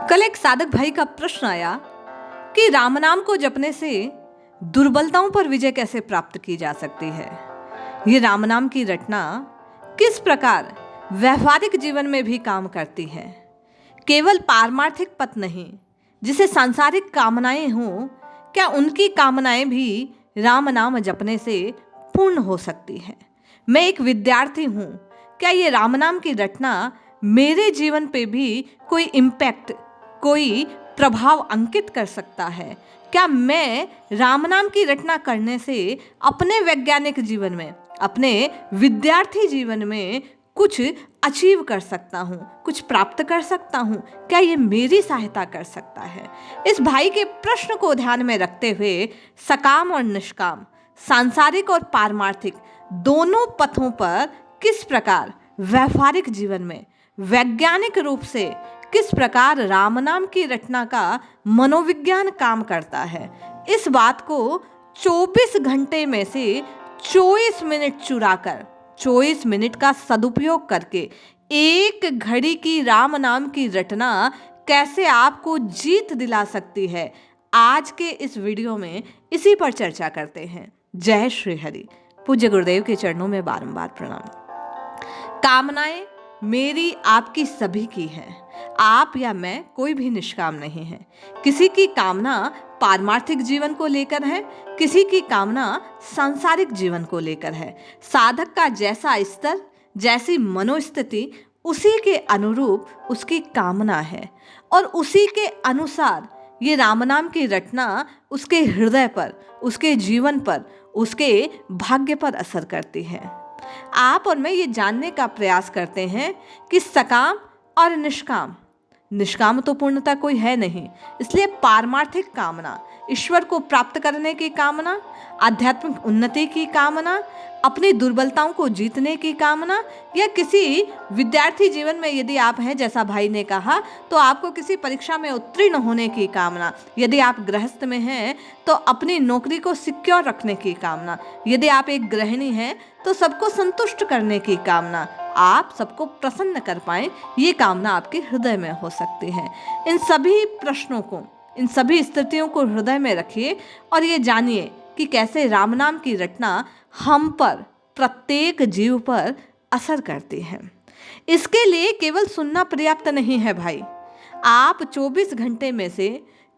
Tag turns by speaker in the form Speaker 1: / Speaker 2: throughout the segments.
Speaker 1: कल एक साधक भाई का प्रश्न आया कि राम नाम को जपने से दुर्बलताओं पर विजय कैसे प्राप्त की जा सकती है। ये राम नाम की रटना किस प्रकार व्यवहारिक जीवन में भी काम करती है। केवल पारमार्थिक पथ नहीं, जिसे सांसारिक कामनाएं हों, क्या उनकी कामनाएं भी राम नाम जपने से पूर्ण हो सकती है। मैं एक विद्यार्थी हूँ, क्या ये राम नाम की रटना मेरे जीवन पे भी कोई इम्पैक्ट, कोई प्रभाव अंकित कर सकता है। क्या मैं राम नाम की रटना करने से अपने वैज्ञानिक जीवन में, अपने विद्यार्थी जीवन में कुछ अचीव कर सकता हूँ, कुछ प्राप्त कर सकता हूँ। क्या ये मेरी सहायता कर सकता है। इस भाई के प्रश्न को ध्यान में रखते हुए सकाम और निष्काम, सांसारिक और पारमार्थिक दोनों पथों पर किस प्रकार व्यवहारिक जीवन में वैज्ञानिक रूप से किस प्रकार राम नाम की रटना का मनोविज्ञान काम करता है, इस बात को 24 घंटे में से 24 मिनट चुराकर, 24 मिनट का सदुपयोग करके एक घड़ी की राम नाम की रटना कैसे आपको जीत दिला सकती है, आज के इस वीडियो में इसी पर चर्चा करते हैं। जय श्री हरि। पूज्य गुरुदेव के चरणों में बारंबार प्रणाम। कामनाएं मेरी आपकी सभी की है। आप या मैं कोई भी निष्काम नहीं है। किसी की कामना पारमार्थिक जीवन को लेकर है, किसी की कामना सांसारिक जीवन को लेकर है। साधक का जैसा स्तर, जैसी मनोस्थिति, उसी के अनुरूप उसकी कामना है और उसी के अनुसार ये राम नाम की रटना उसके हृदय पर, उसके जीवन पर, उसके भाग्य पर असर करती है। आप और मैं ये जानने का प्रयास करते हैं कि सकाम और निष्काम, निष्काम तो पूर्णता कोई है नहीं, इसलिए पारमार्थिक कामना, ईश्वर को प्राप्त करने की कामना, आध्यात्मिक उन्नति की कामना, अपनी दुर्बलताओं को जीतने की कामना, या किसी विद्यार्थी जीवन में यदि आप हैं, जैसा भाई ने कहा, तो आपको किसी परीक्षा में उत्तीर्ण होने की कामना, यदि आप गृहस्थ में हैं तो अपनी नौकरी को सिक्योर रखने की कामना, यदि आप एक गृहिणी हैं तो सबको संतुष्ट करने की कामना, आप सबको प्रसन्न कर पाएं, ये कामना आपके हृदय में हो सकती है। इन सभी प्रश्नों को, इन सभी स्थितियों को हृदय में रखिए और ये जानिए कि कैसे राम नाम की रटना हम पर, प्रत्येक जीव पर असर करती है। इसके लिए केवल सुनना पर्याप्त नहीं है भाई। आप 24 घंटे में से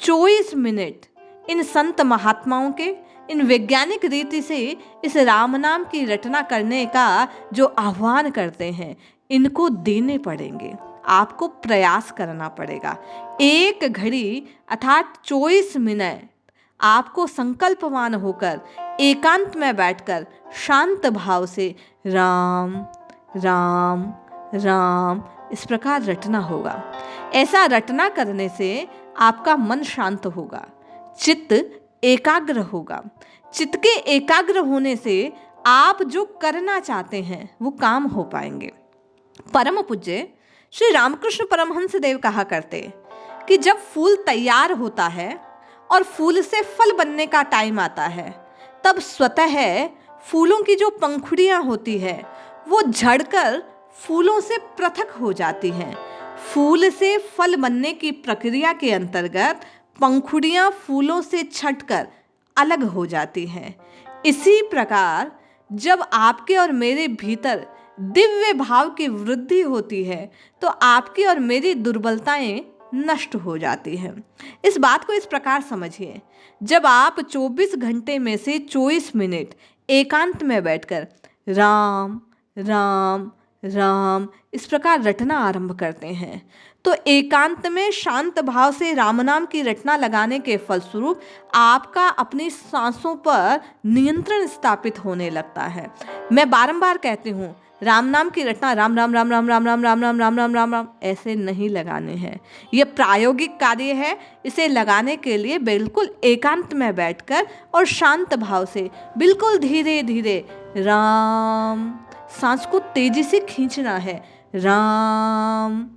Speaker 1: 24 मिनट इन संत महात्माओं के, इन वैज्ञानिक रीति से इस राम नाम की रटना करने का जो आह्वान करते हैं, इनको देने पड़ेंगे। आपको प्रयास करना पड़ेगा। एक घड़ी अर्थात 24 मिनट आपको संकल्पवान होकर एकांत में बैठकर शांत भाव से राम राम राम इस प्रकार रटना होगा। ऐसा रटना करने से आपका मन शांत होगा, चित्त एकाग्र होगा। चित्त के एकाग्र होने से आप जो करना चाहते हैं वो काम हो पाएंगे। परम पूज्य श्री रामकृष्ण परमहंस देव कहा करते कि जब फूल तैयार होता है और फूल से फल बनने का टाइम आता है, तब स्वतः फूलों की जो पंखुड़ियां होती है वो झड़कर फूलों से पृथक हो जाती हैं। फूल से फल बनने की प्रक्रिया के अंतर्गत पंखुड़ियां फूलों से छटकर अलग हो जाती हैं। इसी प्रकार जब आपके और मेरे भीतर दिव्य भाव की वृद्धि होती है तो आपकी और मेरी दुर्बलताएं नष्ट हो जाती हैं। इस बात को इस प्रकार समझिए, जब आप 24 घंटे में से 24 मिनट एकांत में बैठकर राम राम राम इस प्रकार रटना आरंभ करते हैं तो एकांत में शांत भाव से राम नाम की रटना लगाने के फलस्वरूप आपका अपनी सांसों पर नियंत्रण स्थापित होने लगता है। मैं बारंबार कहती हूँ, राम नाम की रटना राम राम राम राम राम राम राम राम राम राम राम राम ऐसे नहीं लगाने हैं। ये प्रायोगिक कार्य है। इसे लगाने के लिए बिल्कुल एकांत में बैठकर और शांत भाव से बिल्कुल धीरे धीरे राम, सांस को तेजी से खींचना है, राम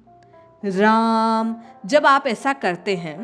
Speaker 1: राम। जब आप ऐसा करते हैं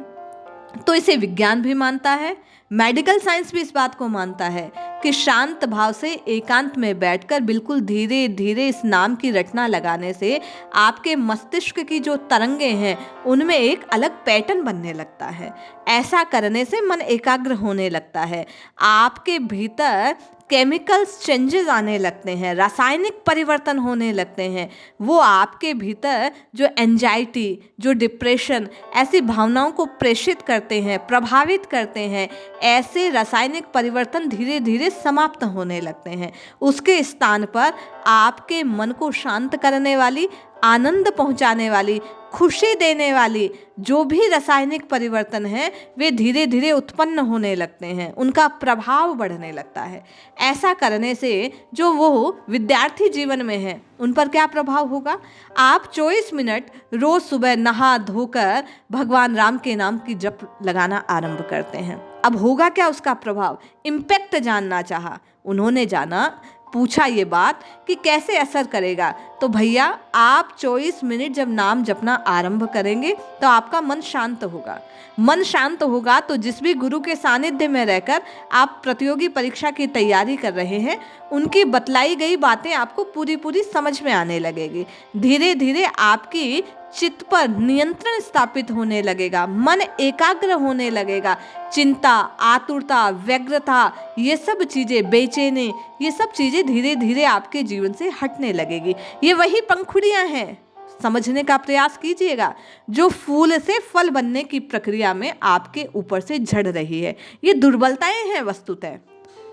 Speaker 1: तो इसे विज्ञान भी मानता है, मेडिकल साइंस भी इस बात को मानता है कि शांत भाव से एकांत में बैठकर बिल्कुल धीरे धीरे इस नाम की रटना लगाने से आपके मस्तिष्क की जो तरंगें हैं उनमें एक अलग पैटर्न बनने लगता है। ऐसा करने से मन एकाग्र होने लगता है, आपके भीतर केमिकल्स चेंजेस आने लगते हैं, रासायनिक परिवर्तन होने लगते हैं। वो आपके भीतर जो एंजाइटी, जो डिप्रेशन, ऐसी भावनाओं को प्रेषित करते हैं, प्रभावित करते हैं। ऐसे रासायनिक परिवर्तन धीरे धीरे समाप्त होने लगते हैं। उसके स्थान पर आपके मन को शांत करने वाली, आनंद पहुंचाने वाली, खुशी देने वाली जो भी रासायनिक परिवर्तन है वे धीरे धीरे उत्पन्न होने लगते हैं, उनका प्रभाव बढ़ने लगता है। ऐसा करने से जो वो विद्यार्थी जीवन में है उन पर क्या प्रभाव होगा? आप 24 मिनट रोज सुबह नहा धोकर भगवान राम के नाम की जप लगाना आरंभ करते हैं। अब होगा क्या उसका प्रभाव? इम्पैक्ट जानना चाहा उन्होंने, जाना पूछा ये बात कि कैसे असर करेगा। तो भैया आप 24 मिनट जब नाम जपना आरंभ करेंगे तो आपका मन शांत होगा। मन शांत होगा तो जिस भी गुरु के सानिध्य में रहकर आप प्रतियोगी परीक्षा की तैयारी कर रहे हैं उनकी बतलाई गई बातें आपको पूरी पूरी समझ में आने लगेगी। धीरे धीरे आपकी चित्त पर नियंत्रण स्थापित होने लगेगा, मन एकाग्र होने लगेगा। चिंता, आतुरता, व्यग्रता, ये सब चीजें, बेचैनी, ये सब चीजें धीरे धीरे आपके जीवन से हटने लगेगी। ये वही पंखुड़ियां हैं, समझने का प्रयास कीजिएगा, जो फूल से फल बनने की प्रक्रिया में आपके ऊपर से झड़ रही है। ये दुर्बलताएं हैं वस्तुतः।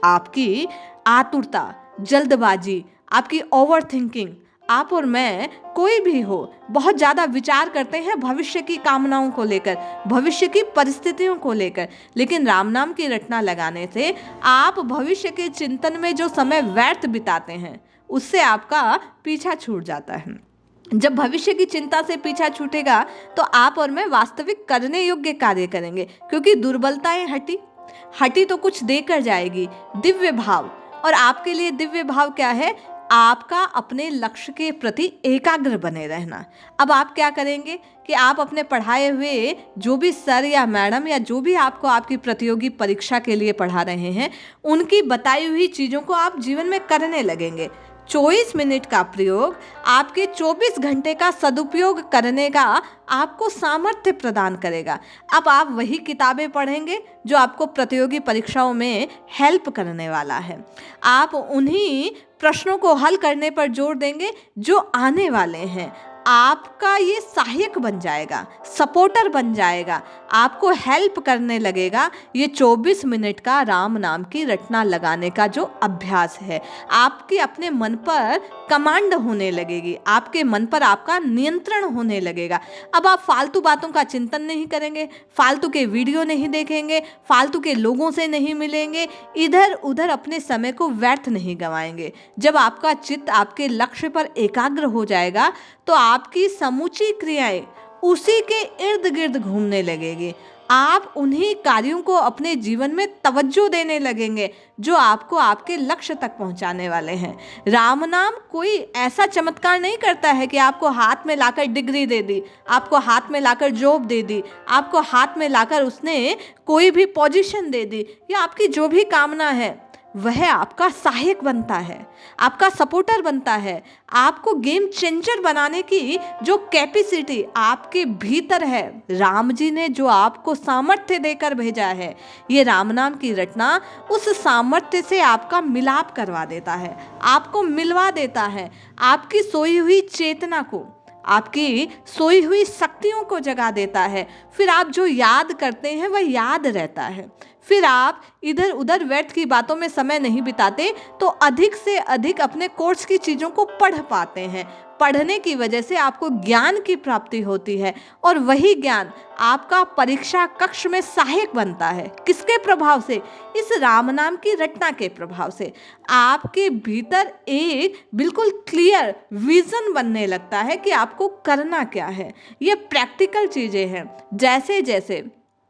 Speaker 1: आपकी आतुरता, जल्दबाजी, आपकी ओवर थिंकिंग, आप और मैं कोई भी हो बहुत ज़्यादा विचार करते हैं भविष्य की कामनाओं को लेकर, भविष्य की परिस्थितियों को लेकर। लेकिन राम नाम की रटना लगाने से आप भविष्य के चिंतन में जो समय व्यर्थ बिताते हैं उससे आपका पीछा छूट जाता है। जब भविष्य की चिंता से पीछा छूटेगा तो आप और मैं वास्तविक करने योग्य कार्य करेंगे, क्योंकि दुर्बलताएं हटी तो कुछ देकर जाएगी, दिव्य भाव। और आपके लिए दिव्य भाव क्या है? आपका अपने लक्ष्य के प्रति एकाग्र बने रहना। अब आप क्या करेंगे कि आप अपने पढ़ाए हुए जो भी सर या मैडम या जो भी आपको आपकी प्रतियोगी परीक्षा के लिए पढ़ा रहे हैं उनकी बताई हुई चीज़ों को आप जीवन में करने लगेंगे। 24 मिनट का प्रयोग आपके 24 घंटे का सदुपयोग करने का आपको सामर्थ्य प्रदान करेगा। अब आप वही किताबें पढ़ेंगे जो आपको प्रतियोगी परीक्षाओं में हेल्प करने वाला है। आप उन्हीं प्रश्नों को हल करने पर जोर देंगे जो आने वाले हैं। आपका ये सहायक बन जाएगा, सपोर्टर बन जाएगा, आपको हेल्प करने लगेगा। ये 24 मिनट का राम नाम की रटना लगाने का जो अभ्यास है, आपके अपने मन पर कमांड होने लगेगी, आपके मन पर आपका नियंत्रण होने लगेगा। अब आप फालतू बातों का चिंतन नहीं करेंगे, फालतू के वीडियो नहीं देखेंगे, फालतू के लोगों से नहीं मिलेंगे, इधर उधर अपने समय को व्यर्थ नहीं गंवाएंगे। जब आपका चित्त आपके लक्ष्य पर एकाग्र हो जाएगा तो आपकी समूची क्रियाएं उसी के इर्द गिर्द घूमने लगेगी। आप उन्हीं कार्यों को अपने जीवन में तवज्जो देने लगेंगे जो आपको आपके लक्ष्य तक पहुंचाने वाले हैं। राम नाम कोई ऐसा चमत्कार नहीं करता है कि आपको हाथ में लाकर डिग्री दे दी, आपको हाथ में लाकर जॉब दे दी, आपको हाथ में लाकर उसने कोई भी पोजीशन दे दी, या आपकी जो भी कामना है वह आपका सहायक बनता है, आपका सपोर्टर बनता है। आपको गेम चेंजर बनाने की जो कैपेसिटी आपके भीतर है, राम जी ने जो आपको सामर्थ्य देकर भेजा है, ये राम नाम की रटना उस सामर्थ्य से आपका मिलाप करवा देता है, आपको मिलवा देता है, आपकी सोई हुई चेतना को, आपकी सोई हुई शक्तियों को जगा देता है। फिर आप जो याद करते हैं वह याद रहता है। फिर आप इधर उधर व्यर्थ की बातों में समय नहीं बिताते तो अधिक से अधिक अपने कोर्स की चीज़ों को पढ़ पाते हैं। पढ़ने की वजह से आपको ज्ञान की प्राप्ति होती है और वही ज्ञान आपका परीक्षा कक्ष में सहायक बनता है। किसके प्रभाव से? इस राम नाम की रटना के प्रभाव से। आपके भीतर एक बिल्कुल क्लियर विजन बनने लगता है कि आपको करना क्या है। ये प्रैक्टिकल चीज़ें हैं। जैसे जैसे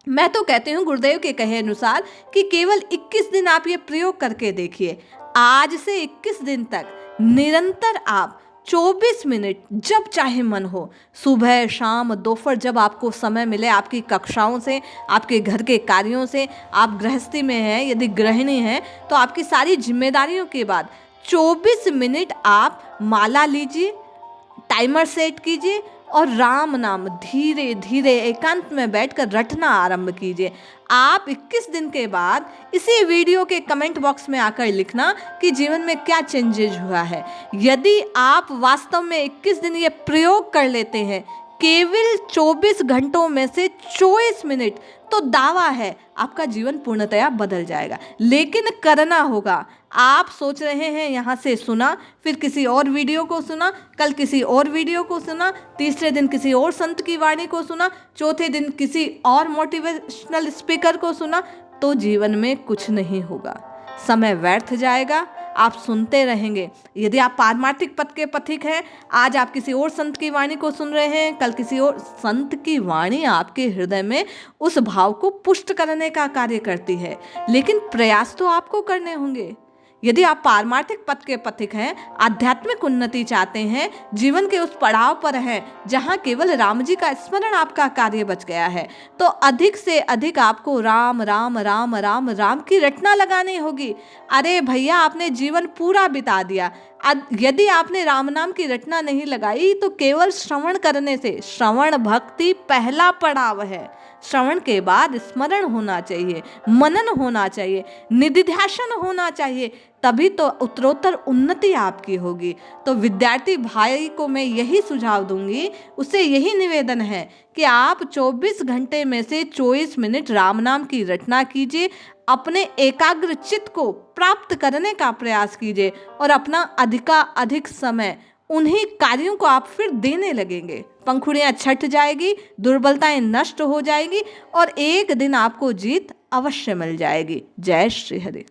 Speaker 1: मैं तो कहती हूँ गुरुदेव के कहे अनुसार कि केवल 21 दिन आप ये प्रयोग करके देखिए। आज से 21 दिन तक निरंतर आप 24 मिनट जब चाहे मन हो, सुबह शाम दोपहर, जब आपको समय मिले, आपकी कक्षाओं से, आपके घर के कार्यों से, आप गृहस्थी में हैं, यदि गृहिणी हैं तो आपकी सारी जिम्मेदारियों के बाद 24 मिनट आप माला लीजिए, टाइमर सेट कीजिए और राम नाम धीरे धीरे एकांत में बैठकर रटना आरंभ कीजिए। आप 21 दिन के बाद इसी वीडियो के कमेंट बॉक्स में आकर लिखना कि जीवन में क्या चेंजेज हुआ है। यदि आप वास्तव में 21 दिन ये प्रयोग कर लेते हैं, केवल 24 घंटों में से 24 मिनट, तो दावा है आपका जीवन पूर्णतया बदल जाएगा। लेकिन करना होगा। आप सोच रहे हैं यहाँ से सुना, फिर किसी और वीडियो को सुना, कल किसी और वीडियो को सुना, तीसरे दिन किसी और संत की वाणी को सुना, चौथे दिन किसी और मोटिवेशनल स्पीकर को सुना, तो जीवन में कुछ नहीं होगा। समय व्यर्थ जाएगा, आप सुनते रहेंगे। यदि आप पारमार्थिक पथ के पथिक हैं, आज आप किसी और संत की वाणी को सुन रहे हैं, कल किसी और संत की वाणी आपके हृदय में उस भाव को पुष्ट करने का कार्य करती है। लेकिन प्रयास तो आपको करने होंगे। यदि आप पारमार्थिक पथ के पथिक हैं, आध्यात्मिक उन्नति चाहते हैं, जीवन के उस पड़ाव पर हैं जहां केवल राम जी का स्मरण आपका कार्य बच गया है, तो अधिक से अधिक आपको राम राम राम राम राम की रटना लगानी होगी। अरे भैया, आपने जीवन पूरा बिता दिया, यदि आपने राम नाम की रटना नहीं लगाई तो केवल श्रवण करने से, श्रवण भक्ति पहला पड़ाव है। श्रवण के बाद स्मरण होना चाहिए, मनन होना चाहिए, निधिध्यासन होना चाहिए, तभी तो उत्तरोत्तर उन्नति आपकी होगी। तो विद्यार्थी भाई को मैं यही सुझाव दूंगी, उससे यही निवेदन है कि आप 24 घंटे में से 24 मिनट राम नाम की रटना कीजिए, अपने एकाग्र चित्त को प्राप्त करने का प्रयास कीजिए और अपना अधिक समय उन्हीं कार्यों को आप फिर देने लगेंगे। पंखुड़ियां छट जाएगी, दुर्बलताएं नष्ट हो जाएगी और एक दिन आपको जीत अवश्य मिल जाएगी। जय श्री हरि।